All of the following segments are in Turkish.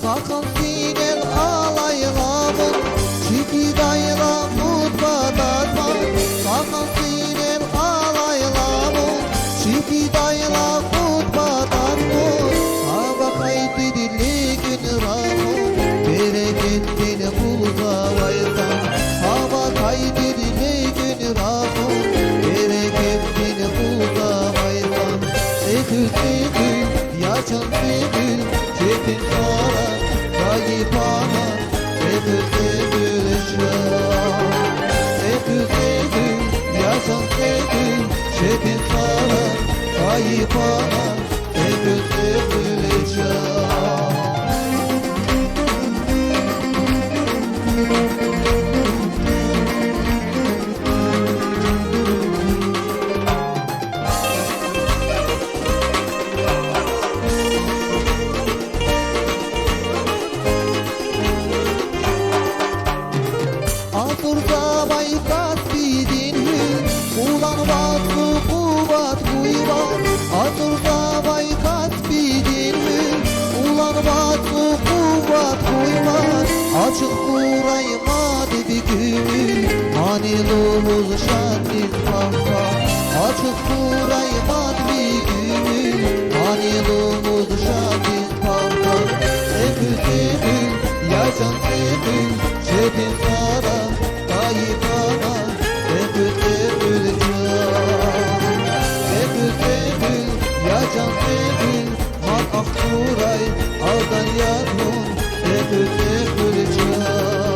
Hakan sinen alaylamın Çiki dayla mutfadatman Hakan sinen alaylamın Çiki dayla mutfadatman Hava kaydı dili gün rahım Bereketini bulda vaydan Hava kaydı dili gün rahım Bereketini bulda vaydan Sekül sekül yaşan sekül Çetin sonra kayıp ana Sekül sekül eşraf Sekül sekül yaşan sekül Çetin sonra kayıp ana Sekül sekül eşraf Aturda baykat bidin Ulan vatı kuvat kuyvat Aturda baykat bidin Ulan vatı kuvat kuyvat Açık kuraymadı bir gümül Manilumuz şadil pampa Açık kuraymadı bir gümül Manilumuz şadil pampa Sekül sekül yaşan sekül Çetin sara kayıp ana Sekül sekül can Sekül sekül yaşan sekül Mak akturay aldan yadmun Sekül sekül can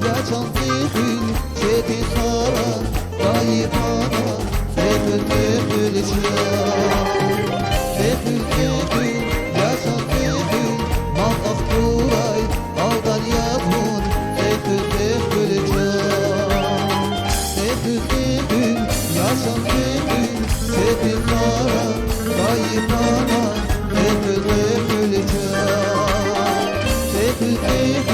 Yaşan sekül, çetin sara, kayıp ana, sekül sekül can. Sekül sekül, yaşan sekül, mahkaf kuray, aldan yapın, sekül sekül can. Sekül sekül, yaşan sekül, çetin sara, kayıp ana, sekül sekül can. Sekül sekül,